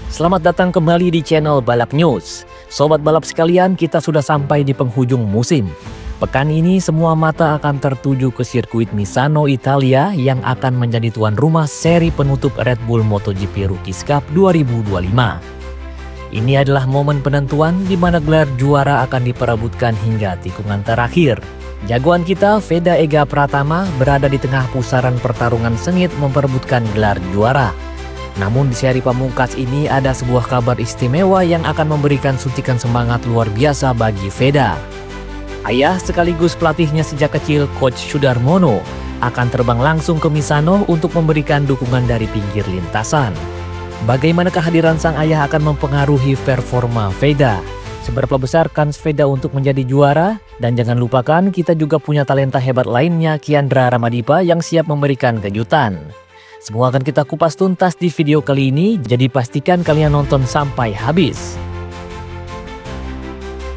Selamat datang kembali di channel Balap News. Sobat balap sekalian, kita sudah sampai di penghujung musim. Pekan ini semua mata akan tertuju ke sirkuit Misano, Italia yang akan menjadi tuan rumah seri penutup Red Bull MotoGP Rookies Cup 2025. Ini adalah momen penentuan di mana gelar juara akan diperebutkan hingga tikungan terakhir. Jagoan kita, Veda Ega Pratama, berada di tengah pusaran pertarungan sengit memperebutkan gelar juara. Namun di seri pamungkas ini ada sebuah kabar istimewa yang akan memberikan suntikan semangat luar biasa bagi Veda. Ayah sekaligus pelatihnya sejak kecil, Coach Sudarmono, akan terbang langsung ke Misano untuk memberikan dukungan dari pinggir lintasan. Bagaimana kehadiran sang ayah akan mempengaruhi performa Veda? Seberapa besar kans Veda untuk menjadi juara? Dan jangan lupakan kita juga punya talenta hebat lainnya, Kiandra Ramadipa, yang siap memberikan kejutan. Semua akan kita kupas tuntas di video kali ini, jadi pastikan kalian nonton sampai habis.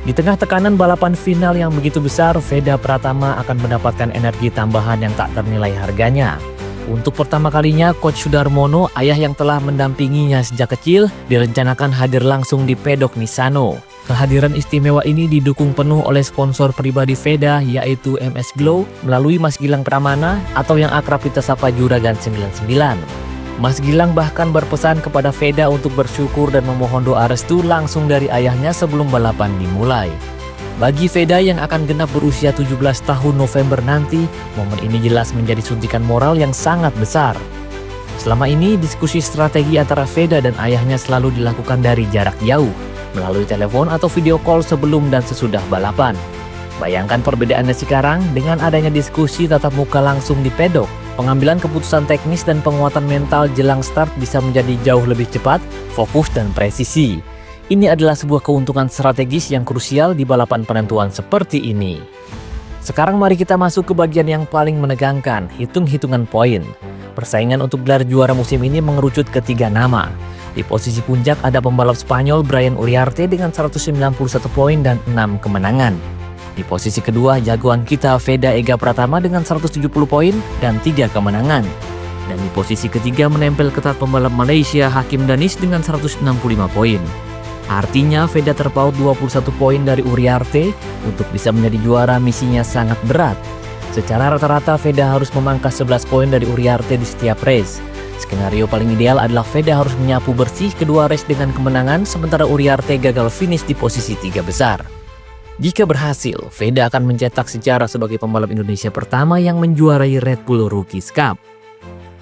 Di tengah tekanan balapan final yang begitu besar, Veda Pratama akan mendapatkan energi tambahan yang tak ternilai harganya. Untuk pertama kalinya, Coach Sudarmono, ayah yang telah mendampinginya sejak kecil, direncanakan hadir langsung di pedok Misano. Kehadiran istimewa ini didukung penuh oleh sponsor pribadi Veda, yaitu MS Glow, melalui Mas Gilang Pramana atau yang akrab kita sapa Juragan 99. Mas Gilang bahkan berpesan kepada Veda untuk bersyukur dan memohon doa restu langsung dari ayahnya sebelum balapan dimulai. Bagi Veda yang akan genap berusia 17 tahun November nanti, momen ini jelas menjadi suntikan moral yang sangat besar. Selama ini, diskusi strategi antara Veda dan ayahnya selalu dilakukan dari jarak jauh, melalui telepon atau video call sebelum dan sesudah balapan. Bayangkan perbedaannya sekarang dengan adanya diskusi tatap muka langsung di pedok. Pengambilan keputusan teknis dan penguatan mental jelang start bisa menjadi jauh lebih cepat, fokus dan presisi. Ini adalah sebuah keuntungan strategis yang krusial di balapan penentuan seperti ini. Sekarang mari kita masuk ke bagian yang paling menegangkan, hitung-hitungan poin. Persaingan untuk gelar juara musim ini mengerucut ke 3 nama. Di posisi puncak ada pembalap Spanyol Brian Uriarte dengan 191 poin dan 6 kemenangan. Di posisi kedua, jagoan kita Veda Ega Pratama dengan 170 poin dan 3 kemenangan. Dan di posisi ketiga menempel ketat pembalap Malaysia Hakim Danis dengan 165 poin. Artinya Veda terpaut 21 poin dari Uriarte. Untuk bisa menjadi juara misinya sangat berat. Secara rata-rata Veda harus memangkas 11 poin dari Uriarte di setiap race. Skenario paling ideal adalah Veda harus menyapu bersih kedua race dengan kemenangan, sementara Uriarte gagal finish di posisi 3 besar. Jika berhasil, Veda akan mencetak sejarah sebagai pembalap Indonesia pertama yang menjuarai Red Bull Rookies Cup.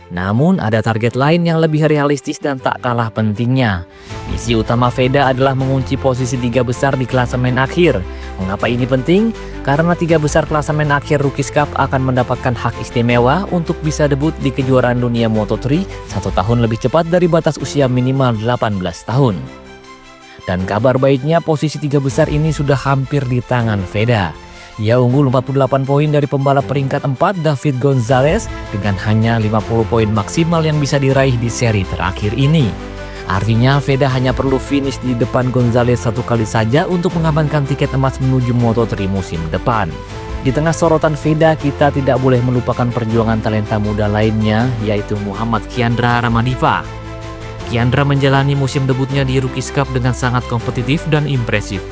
Namun ada target lain yang lebih realistis dan tak kalah pentingnya. Misi utama Veda adalah mengunci posisi 3 besar di klasemen akhir. Mengapa ini penting? Karena 3 besar klasemen akhir Rookies Cup akan mendapatkan hak istimewa untuk bisa debut di kejuaraan dunia Moto3 1 tahun lebih cepat dari batas usia minimal 18 tahun. Dan kabar baiknya posisi 3 besar ini sudah hampir di tangan Veda. Ia unggul 48 poin dari pembalap peringkat 4 David Gonzalez dengan hanya 50 poin maksimal yang bisa diraih di seri terakhir ini. Artinya Veda hanya perlu finish di depan Gonzalez 1 kali saja untuk mengamankan tiket emas menuju Moto3 musim depan. Di tengah sorotan Veda, kita tidak boleh melupakan perjuangan talenta muda lainnya, yaitu Muhammad Kiandra Ramadipa. Kiandra menjalani musim debutnya di Rookies Cup dengan sangat kompetitif dan impresif.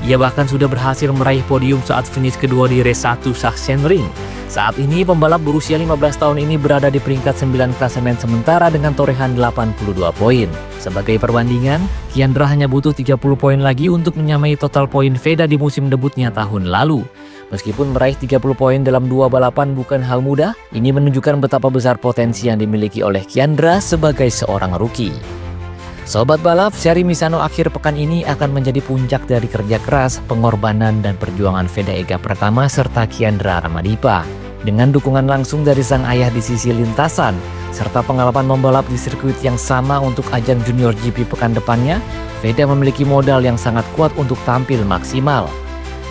Ia bahkan sudah berhasil meraih podium saat finish kedua di race 1 Sachsenring. Saat ini pembalap berusia 15 tahun ini berada di peringkat 9 klasemen sementara dengan torehan 82 poin. Sebagai perbandingan, Kiandra hanya butuh 30 poin lagi untuk menyamai total poin Veda di musim debutnya tahun lalu. Meskipun meraih 30 poin dalam 2 balapan bukan hal mudah, ini menunjukkan betapa besar potensi yang dimiliki oleh Kiandra sebagai seorang rookie. Sobat balap, seri Misano akhir pekan ini akan menjadi puncak dari kerja keras, pengorbanan, dan perjuangan Veda Ega Pratama serta Kiandra Ramadipa. Dengan dukungan langsung dari sang ayah di sisi lintasan, serta pengalaman membalap di sirkuit yang sama untuk ajang Junior GP pekan depannya, Veda memiliki modal yang sangat kuat untuk tampil maksimal.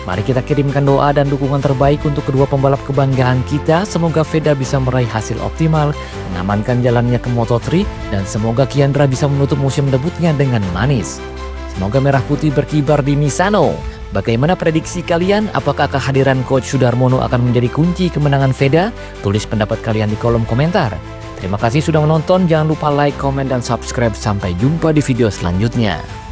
Mari kita kirimkan doa dan dukungan terbaik untuk kedua pembalap kebanggaan kita. Semoga Veda bisa meraih hasil optimal, mengamankan jalannya ke Moto3, dan semoga Kiandra bisa menutup musim debutnya dengan manis. Semoga merah putih berkibar di Misano. Bagaimana prediksi kalian? Apakah kehadiran Coach Sudarmono akan menjadi kunci kemenangan Veda? Tulis pendapat kalian di kolom komentar. Terima kasih sudah menonton, jangan lupa like, komen, dan subscribe. Sampai jumpa di video selanjutnya.